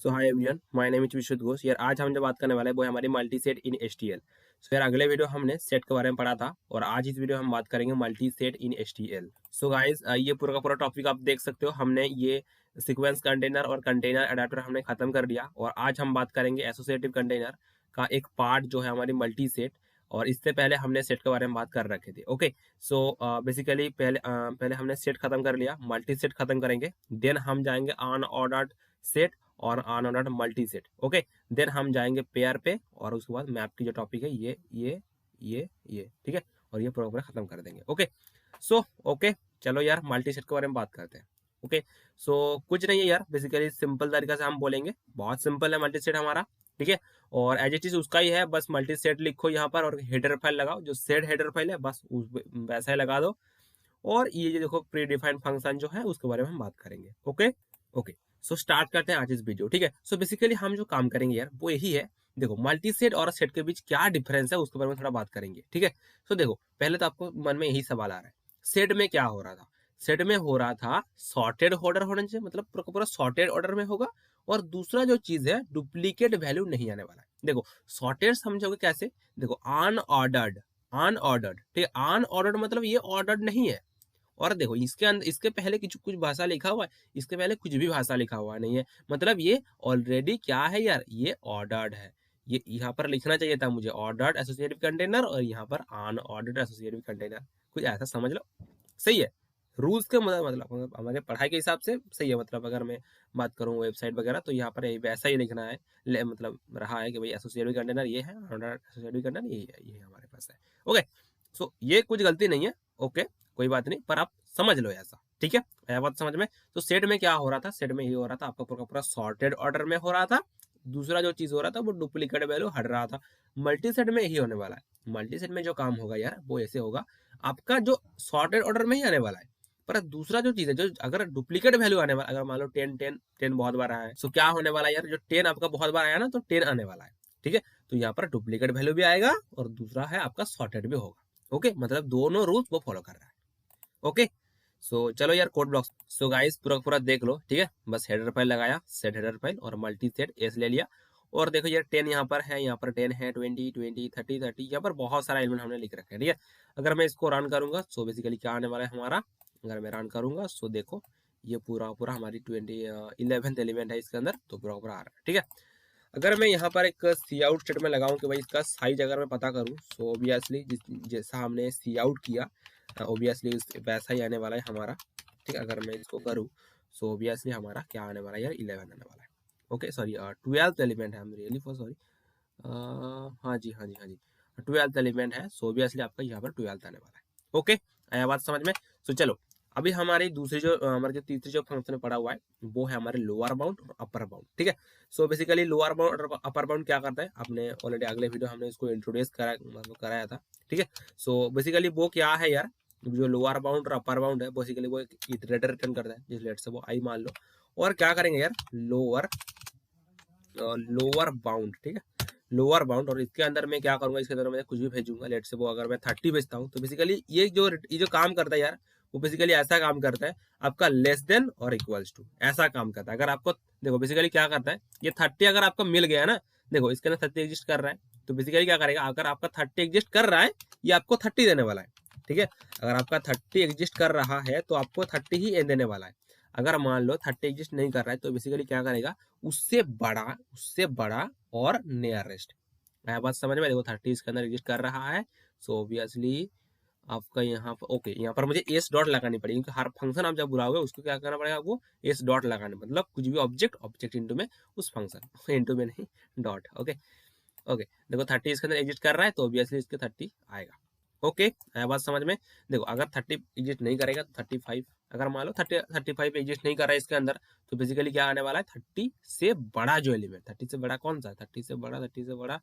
So hi everyone, my name is विशुद्ध घोष यार। आज हम जो बात करने वाले हैं वो है हमारी मल्टी सेट इन एचटीएल। सो यार, अगले वीडियो हमने सेट के बारे में पढ़ा था और आज इस वीडियो हम बात करेंगे मल्टी सेट इन एचटीएल। सो गाइस, ये पूरा का पूरा टॉपिक आप देख सकते हो। हमने ये सीक्वेंस कंटेनर और कंटेनर अडेप्टर हमने खत्म कर दिया और आज हम बात करेंगे एसोसिएटिव कंटेनर का एक पार्ट जो है हमारी मल्टी सेट। और इससे पहले हमने सेट के बारे में बात कर रखे थे। ओके, सो बेसिकली पहले हमने सेट खत्म कर लिया, मल्टी सेट खत्म करेंगे, देन हम जाएंगे अनऑर्डर्ड सेट और unordered multi set. Okay, then हम जाएंगे पेयर पे और उसके बाद मैप की जो टॉपिक है ये ठीक है, और ये पूरा खत्म कर देंगे। ओके, सो ओके, चलो यार मल्टी सेट के बारे में बात करते हैं। ओके, सो कुछ नहीं है यार, बेसिकली सिंपल तरीका से हम बोलेंगे, बहुत सिंपल है मल्टी सेट हमारा। ठीक है, और एज इट इज उसका ही है, बस मल्टी सेट लिखो यहाँ पर और हेडर फाइल लगाओ, जो सेट हेडर फाइल है बस उस वैसा ही लगा दो। और ये देखो प्री डिफाइंड फंक्शन जो है उसके बारे में हम बात करेंगे। ओके ओके, सो स्टार्ट करते हैं आज इस वीडियो। ठीक है, सो बेसिकली हम जो काम करेंगे यार वो यही है। देखो, मल्टी सेट और सेट के बीच क्या डिफरेंस है उसके बारे में थोड़ा बात करेंगे। ठीक है, सो देखो, पहले तो आपको मन में यही सवाल आ रहा है, सेट में क्या हो रहा था? सेट में हो रहा था सॉर्टेड ऑर्डर होना चाहिए, मतलब पूरा पूरा सॉर्टेड ऑर्डर में होगा। और दूसरा जो चीज है, डुप्लीकेट वैल्यू नहीं आने वाला है। देखो, सॉर्टेड समझोगे कैसे? देखो, अनऑर्डर्ड, अनऑर्डर्ड, ठीक है, अनऑर्डर्ड मतलब ये ऑर्डर्ड नहीं है। और देखो, इसके अंदर इसके पहले कुछ भाषा लिखा हुआ है, इसके पहले कुछ भी भाषा लिखा हुआ नहीं है, मतलब ये ऑलरेडी क्या है यार, ये ऑर्डर्ड है। ये यहाँ पर लिखना चाहिए था मुझे ऑर्डर्ड एसोसिएटिव कंटेनर और यहाँ पर अनऑर्डर्ड एसोसिएटिव कंटेनर, कुछ ऐसा समझ लो। सही है, रूल्स के मतलब हमारे पढ़ाई के हिसाब से सही है। मतलब अगर मैं बात करूँ वेबसाइट वगैरह तो यहाँ पर वैसा ही लिखना है, मतलब रहा है कि भाई एसोसिएटिव कंटेनर ये है, अनऑर्डर्ड एसोसिएटिव कंटेनर ये हमारे पास है। ओके, सो ये कुछ गलती नहीं है। ओके, कोई बात नहीं, पर आप समझ लो ऐसा। ठीक है, आया बात समझ में? तो सेट में क्या हो रहा था? सेट में ये हो रहा था, आपका पूरा पूरा सॉर्टेड ऑर्डर में हो रहा था। दूसरा जो चीज हो रहा था वो डुप्लीकेट वैल्यू हट रहा था। मल्टी सेट में यही होने वाला है। मल्टी सेट में जो काम होगा यार वो ऐसे होगा, आपका जो सॉर्टेड ऑर्डर में ही आने वाला है, पर दूसरा जो चीज है, जो अगर डुप्लीकेट वैल्यू आने वाला, अगर मान लो 10 बहुत बार आया है, तो क्या होने वाला है यार, जो 10 आपका बहुत बार आया ना, तो 10 आने वाला है। ठीक है, तो यहाँ पर डुप्लीकेट वैल्यू भी आएगा और दूसरा है आपका सॉर्टेड भी होगा। ओके, मतलब दोनों रूल्स वो फॉलो कर रहा है। ओके, सो चलो यार कोड ब्लॉक्स। सो गाइस, पूरा पूरा देख लो। ठीक है, बस हेडर फाइल लगाया, सेट हेडर फाइल और मल्टी सेट एस ले लिया। और देखो यार 10 यहाँ पर है, यहाँ पर 10 है, 20 20 30 30, यहाँ पर बहुत सारा एलिमेंट हमने लिख रखे हैं। ठीक है, अगर मैं इसको रन करूंगा सो बेसिकली क्या आने वाला है हमारा, अगर मैं रन करूंगा सो देखो ये पूरा पूरा हमारी 11th एलिमेंट है इसके अंदर, तो पूरा पूरा आ रहा है। ठीक है, अगर मैं यहाँ पर एक सी आउट स्टेटमेंट लगाऊं कि भाई इसका साइज अगर मैं पता करूं, सो ऑब्वियसली जैसा हमने सी आउट किया ऑब्वियसली वैसा ही आने वाला है हमारा। ठीक है, अगर मैं इसको करूँ सो ऑब्वियसली हमारा क्या आने वाला है यार, 11 आने वाला है। ओके, सॉरी 12th एलिमेंट है, हम रियली फॉर सॉरी, हाँ जी हाँ जी हाँ जी, 12th एलिमेंट है, सो ऑब्वियसली आपका यहाँ पर 12th आने वाला है। ओके, आया बात समझ में? सो चलो, अभी हमारी दूसरी जो हमारी जो तीसरी जो फंक्शन पड़ा हुआ है वो है हमारे लोअर बाउंड और अपर बाउंड। ठीक है, सो बेसिकली लोअर बाउंड और अपर बाउंड क्या करता है, आपने ऑलरेडी अगले वीडियो हमने इसको इंट्रोड्यूस कराया था। ठीक है, सो बेसिकली वो क्या है यार, जो लोअर बाउंड और अपर बाउंड है बेसिकली वो एक इटरेटर रिटर्न करता है, जिस लेट से वो आई मान लो। और क्या करेंगे यार, लोअर बाउंड। ठीक है, लोअर बाउंड, और इसके अंदर मैं क्या करूंगा, इसके अंदर मैं कुछ भी भेजूंगा। लेट से वो अगर मैं 30 भेजता हूँ तो बेसिकली ये जो काम करता है यार, वो बेसिकली ऐसा काम करता है, आपका लेस देन और इक्वल्स टू ऐसा काम करता है। अगर आपको देखो बेसिकली क्या करता है, ये 30 अगर आपको मिल गया ना, देखो इसके अंदर 30 एग्जिस्ट कर रहा है, तो बेसिकली क्या करेगा, अगर आपका 30 एग्जिस्ट कर रहा है, ये आपको 30 देने वाला है। ठीक है, अगर आपका 30 एग्जिस्ट कर रहा है तो आपको 30 ही देने वाला है। अगर मान लो 30 एग्जिस्ट नहीं कर रहा है तो बेसिकली क्या करेगा, उससे बड़ा और नियरेस्ट। मैं बात समझ में? देखो 30 इसके अंदर एग्जिस्ट कर रहा है, सो ऑब्वियसली आपका यहाँ पर ओके, यहाँ पर मुझे एस डॉट लगानी पड़ेगी, क्योंकि हर फंक्शन आप जब बुलाओगे उसको क्या करना पड़ेगा आपको, एस डॉट लगाने, मतलब कुछ भी ऑब्जेक्ट इंटू में उस फंक्शन इंटू में नहीं, डॉट। ओके ओके, देखो 30 इसके अंदर एग्जिस्ट कर रहा है तो ऑब्वियसली इसके 30 आएगा। ओके, आया बात समझ में? देखो अगर 30 एग्जिस्ट नहीं करेगा तो 35, अगर मान लो 35 एग्जिस्ट नहीं कर रहा है इसके अंदर, तो बेसिकली क्या आने वाला है, 30 से बड़ा जो एलिमेंट, 30 से बड़ा कौन सा है, 30 से बड़ा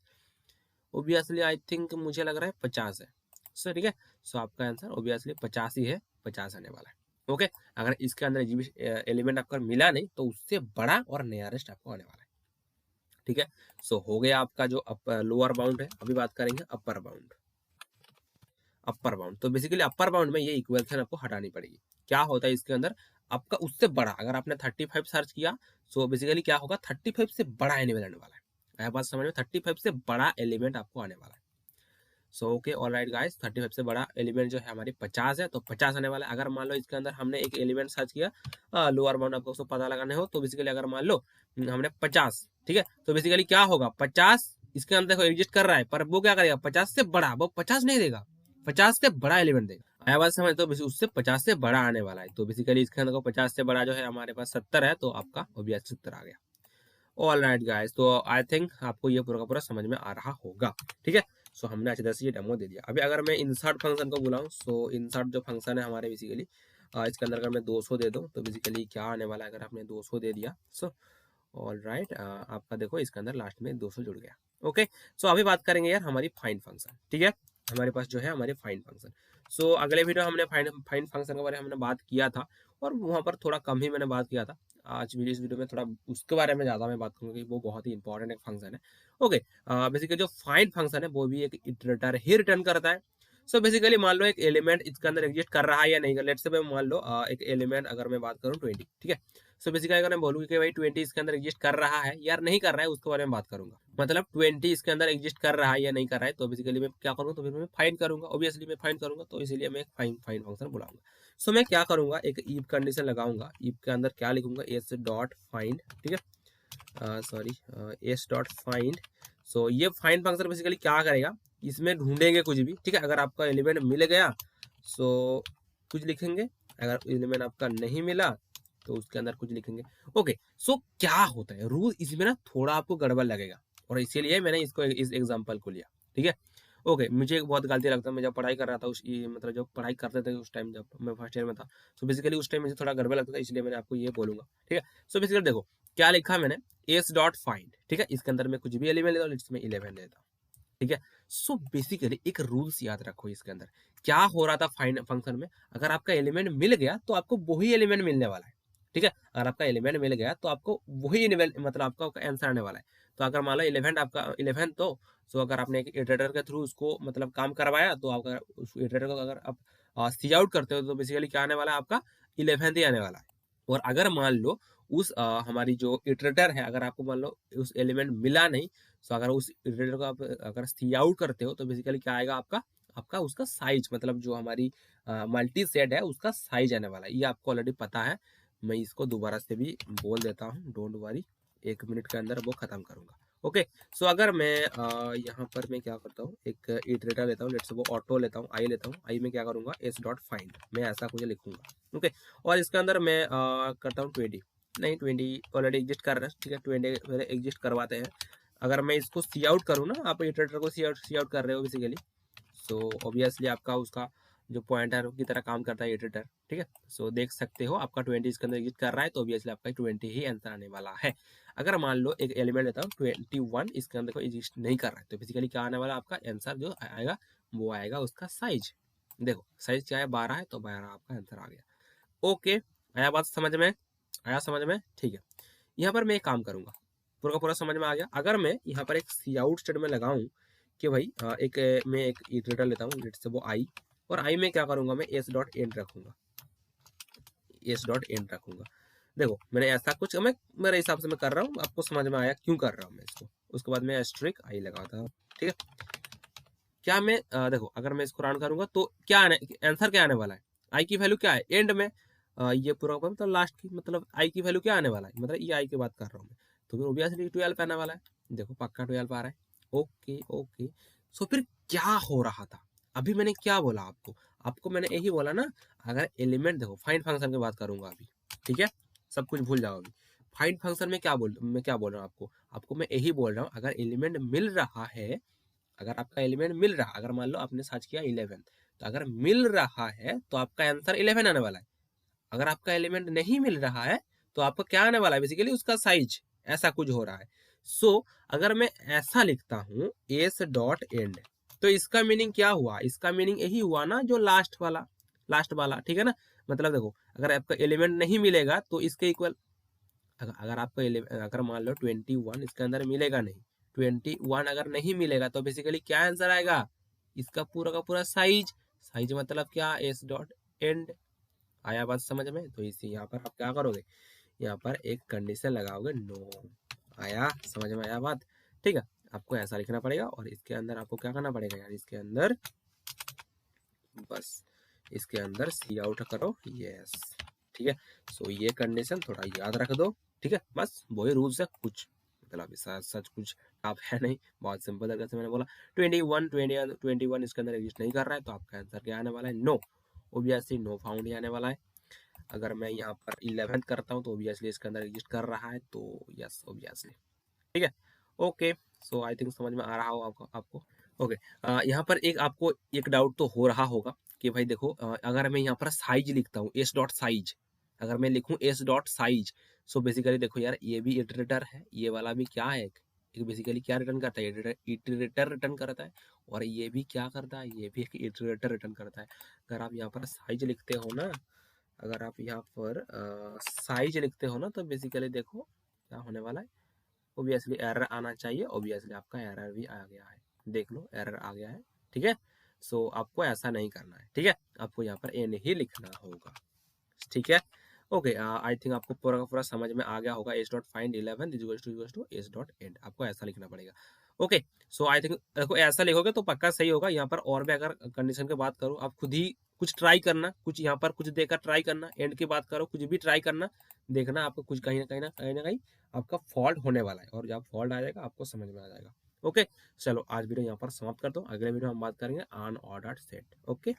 ऑब्वियसली आई थिंक मुझे लग रहा है 50 है। सो ठीक है, सो आपका आंसर ऑब्वियसली 50 ही है, 50 आने वाला है। ओके, अगर इसके अंदर एलिमेंट आपका मिला नहीं तो उससे बड़ा और नियरेस्ट आपको आने वाला है। ठीक है, सो हो गया आपका जो लोअर बाउंड है। अभी बात करेंगे अपर बाउंड। अपर बाउंड, तो बेसिकली अपर बाउंड में ये इक्वेशन आपको हटानी पड़ेगी। क्या होता है इसके अंदर, आपका उससे बड़ा, अगर आपने 35 सर्च किया सो बेसिकली क्या होगा, 35 से बड़ा एलिमेंट आने वाला है। आया बात समझ में, 35 से बड़ा एलिमेंट आपको आने वाला है। सो ओके ऑलराइट गाइस, 35 से बड़ा एलिमेंट जो है हमारी 50 है, तो 50 आने वाला है। अगर मान लो इसके अंदर हमने एक एलिमेंट सर्च किया, लोअर बाउंड आपको उसको पता लगाने हो, तो बेसिकली अगर मान लो हमने 50, ठीक है, तो बेसिकली क्या होगा, 50 इसके अंदर देखो एग्जिस्ट कर रहा है, पर वो क्या करेगा, 50 से बड़ा, वो 50 नहीं देगा, 50 से बड़ा एलिमेंट देगा। आया बात समझ, तो उससे 50 से बड़ा आने वाला है, तो बेसिकली इसके अंदर को 50 से बड़ा जो है हमारे पास 70 है, तो आपका OBS 70 आ गया। ऑल राइट गाइस, तो आई थिंक आपको ये पूरा का पूरा समझ में आ रहा होगा, ठीक है। सो हमने अच्छी तरह से ये डेमो दे दिया। अभी अगर मैं इंसर्ट फंक्शन को बुलाऊं, सो इंसर्ट जो फंक्शन है हमारे बेसिकली इसके अंदर अगर मैं 200 दे दूं, तो बेसिकली क्या आने वाला है, अगर आपने 200 दे दिया, सो ऑल राइट, आपका देखो इसके अंदर लास्ट में 200 जुड़ गया। ओके, सो अभी बात करेंगे यार हमारी फाइंड फंक्शन, ठीक है। हमारे पास जो है हमारे फाइंड फंक्शन, सो अगले वीडियो हमने फाइंड फंक्शन के बारे में हमने बात किया था, और वहाँ पर थोड़ा कम ही मैंने बात किया था। आज इस वीडियो में थोड़ा उसके बारे में ज़्यादा मैं बात करूँगा कि वो बहुत ही इंपॉर्टेंट एक फंक्शन है। ओके, बेसिकली जो फाइंड फंक्शन है वो भी एक इटरेटर ही रिटर्न करता है। सो बेसिकली मान लो एक एलिमेंट इसके अंदर एग्जिस्ट कर रहा है या नहीं, लेट्स से मैं मान लो एक एलिमेंट अगर मैं बात करूँ 20, ठीक है। सो बेसिकली अगर मैं बोलूँ कि भाई 20 इसके अंदर एग्जिस्ट कर रहा है या नहीं कर रहा है, उसके बारे में बात करूंगा। मतलब 20 इसके अंदर एग्जिस्ट कर रहा है या नहीं कर रहा है, तो बेसिकली मैं क्या करूंगा, तो फिर मैं फाइंड करूंगा, ऑब्वियसली मैं फाइंड करूंगा, तो इसीलिए मैं एक फाइंड फंक्शन बुलाऊंगा। सो मैं क्या करूंगा, एक इफ कंडीशन लगाऊंगा, इफ के अंदर क्या लिखूंगा, एस डॉट फाइंड, ठीक है, सॉरी, एस डॉट फाइंड। सो ये फाइंड फंक्शन बेसिकली क्या करेगा, इसमें ढूंढेंगे कुछ भी, ठीक है। अगर आपका एलिमेंट मिल गया सो कुछ लिखेंगे, अगर एलिमेंट आपका नहीं मिला तो उसके अंदर कुछ लिखेंगे। ओके, सो क्या होता है रूल, इसमें ना थोड़ा आपको गड़बड़ लगेगा, और इसीलिए मैंने इसको इस एग्जांपल को लिया, ठीक है। ओके, मुझे एक बहुत गलती लगता है, मैं जब पढ़ाई कर रहा था मतलब जब पढ़ाई करते थे उस टाइम, जब मैं फर्स्ट ईयर में था, सो बेसिकली उस टाइम मुझे थोड़ा गड़बड़ लगता था, इसलिए मैंने आपको ये बोलूंगा, ठीक है। सो बेसिकली देखो क्या लिखा मैंने, एस डॉट फाइंड, ठीक है, इसके अंदर मैं कुछ भी एलिमेंट लेता हूँ, इसमें 11 लेता हूँ, ठीक है। सो बेसिकली एक रूल्स याद रखो, इसके अंदर क्या हो रहा था फाइंड फंक्शन में, अगर आपका एलिमेंट मिल गया तो आपको वही एलिमेंट मिलने वाला है, ठीक है। अगर आपका एलिमेंट मिल गया तो आपको वही मतलब आपका आंसर आने वाला है। तो अगर मान लो 11 आपका 11, तो सो अगर आपने एक इटरेटर के थ्रू उसको मतलब काम करवाया, तो आप अगर उस इटरेटर को अगर आप सी आउट करते हो, तो बेसिकली क्या आने वाला है, आपका 11 ही आने वाला है। और अगर मान लो उस हमारी जो इटरेटर है, अगर आपको मान लो उस एलिमेंट मिला नहीं, तो अगर उस इटरेटर को आप अगर सी आउट करते हो, तो बेसिकली क्या आएगा, आपका आपका उसका साइज, मतलब जो हमारी मल्टी सेट है उसका साइज आने वाला है। ये आपको ऑलरेडी पता है, मैं इसको दोबारा से भी बोल देता हूँ, डोंट वरी, 1 मिनट के अंदर वो खत्म करूंगा। ओके, सो अगर मैं यहाँ पर मैं क्या करता हूँ, एक इटरेटर लेता हूँ, लेट्स से वो ऑटो लेता हूँ, आई लेता हूँ, आई में क्या करूंगा, एस डॉट फाइंड, मैं ऐसा कुछ लिखूंगा। ओके, और इसके अंदर मैं करता हूँ 20, नहीं 20 ऑलरेडी एग्जिस्ट कर रहा है, ठीक है, 20 मेरे एग्जिस्ट करवाते हैं। अगर मैं इसको सी आउट करूँ ना, आप इटरेटर को सी आउट कर रहे हो बेसिकली, सो ऑब्वियसली आपका उसका जो पॉइंटर की तरह काम करता है इटरेटर, ठीक है। सो देख सकते हो आपका 20 इसके अंदर एग्जिस्ट कर रहा है, तो ऑब्वियसली आपका 20 ही आंसर आने वाला है। अगर मान लो एक एलिमेंट लेता हूँ 21 इसके अंदर कोई एग्जिस्ट नहीं कर रहा है, तो बेसिकली क्या आने वाला आपका आंसर जो आएगा, वो आएगा उसका साइज। देखो साइज क्या है, 12 है, तो 12 आपका आंसर आ गया। ओके, आया बात समझ में, आया समझ में, ठीक है। यहाँ पर मैं एक काम करूंगा, पूरा का पूरा समझ में आ गया। अगर मैं यहाँ पर एक सी आउट स्टेटमेंट लगाऊं कि भाई मैं एक इटरेटर लेता हूँ, लेट्स से वो आई, और आई में क्या करूंगा, मैं एस डॉट एंड रखूंगा, एस डॉट एंड रखूंगा। देखो मैंने ऐसा कुछ मैं मेरे हिसाब से मैं कर रहा हूँ, आपको समझ में आया क्यों कर रहा हूँ मैं इसको। उसके बाद मैं एस्ट्रिक आई लगाता हूँ, ठीक है। क्या मैं देखो अगर मैं इसको रन करूंगा तो क्या आंसर क्या आने वाला है, आई की वैल्यू क्या है एंड में, ये पूरा मतलब लास्ट की, मतलब आई की वैल्यू क्या आने वाला है, मतलब ये आई की बात कर रहा हूँ मैं, तो फिर ऑब्वियसली 12 आने वाला है। देखो पक्का 12 आ रहा है। ओके ओके, सो फिर क्या हो रहा था, अभी मैंने क्या बोला आपको, आपको मैंने यही बोला ना, अगर एलिमेंट देखो फाइंड फंक्शन की बात करूंगा अभी, ठीक है, सब कुछ भूल जाओ अभी। फाइंड फंक्शन में मैं क्या बोल रहा हूँ आपको, आपको मैं यही बोल रहा हूँ, अगर एलिमेंट मिल रहा है, अगर आपका एलिमेंट मिल रहा, अगर मान लो आपने सर्च किया 11, तो अगर मिल रहा है तो आपका आंसर 11 आने वाला है। अगर आपका एलिमेंट नहीं मिल रहा है तो आपका क्या आने वाला है, बेसिकली उसका साइज, ऐसा कुछ हो रहा है। सो अगर मैं ऐसा लिखता हूँ एस डॉट एंड, तो इसका मीनिंग क्या हुआ, इसका मीनिंग यही हुआ ना जो लास्ट वाला, ठीक है ना। मतलब देखो अगर आपका एलिमेंट नहीं मिलेगा तो इसके इक्वल, अगर आपको अगर मान लो 21 इसके अंदर मिलेगा नहीं, 21 अगर नहीं मिलेगा तो बेसिकली क्या आंसर आएगा, इसका पूरा का पूरा साइज, साइज मतलब क्या, एस डॉट एंड। आया बात समझ में? तो इसी यहाँ पर आप क्या करोगे, यहाँ पर एक कंडीशन लगाओगे नो। आया समझ में? आया बात? ठीक है, आपको ऐसा लिखना पड़ेगा और इसके अंदर आपको क्या करना पड़ेगा यार, इसके अंदर बस इसके अंदर सी आउट करो, यस। ठीक है, सो ये कंडीशन थोड़ा याद रख दो। ठीक है, बस वही रूल्स है, कुछ मतलब सच कुछ आप है नहीं, बहुत सिंपल तरीके से मैंने बोला। 21 इसके अंदर एग्जिस्ट नहीं कर रहा है, तो आपका आंसर क्या आने वाला है, नो। ओबियसली नो फाउंड ही आने वाला है। अगर मैं यहाँ पर 11 करता हूँ तो ओबियसली इसके अंदर एग्जिस्ट कर रहा है, तो यस ओबियसली। ठीक है, ओके। सो आई थिंक समझ में आ रहा हो आपको। ओके, यहाँ पर एक आपको एक डाउट तो हो रहा होगा कि भाई देखो, अगर मैं यहाँ पर साइज लिखता हूँ एस डॉट साइज, अगर मैं लिखूँ S dot size, so basically देखो यार, ये भी इटरेटर है, ये वाला भी क्या है, एक बेसिकली क्या रिटर्न करता है, इटरेटर रिटर्न करता है। और ये भी क्या करता है, ये भी एक इटरेटर रिटर्न करता है। अगर आप यहाँ पर साइज लिखते हो ना, अगर आप यहाँ पर साइज लिखते हो ना, तो बेसिकली देखो क्या होने वाला है, ओबियसली एरर आना चाहिए। ओबियसली आपका एरर भी आ गया है, देख लो एरर आ गया है। ठीक है, सो आपको ऐसा नहीं करना है। ठीक है, आपको यहाँ पर एन ही लिखना होगा। ठीक है, ओके। आई थिंक आपको पूरा का पूरा समझ में आ गया होगा। S dot find 11 two s dot and, आपको ऐसा लिखना पड़ेगा। ओके, सो आई थिंक देखो ऐसा लिखोगे तो पक्का सही होगा। यहाँ पर और भी अगर कंडीशन की बात करूँ, आप खुद ही कुछ ट्राई करना, कुछ यहाँ पर कुछ देकर ट्राई करना, एंड की बात करो, कुछ भी ट्राई करना, देखना आपको कुछ कहीं ना कहीं आपका फॉल्ट होने वाला है, और जब फॉल्ट आ जाएगा आपको समझ में आ जाएगा। ओके, चलो आज वीडियो यहाँ पर समाप्त कर दो, अगले वीडियो हम बात करेंगे अनऑर्डर्ड सेट। ओके।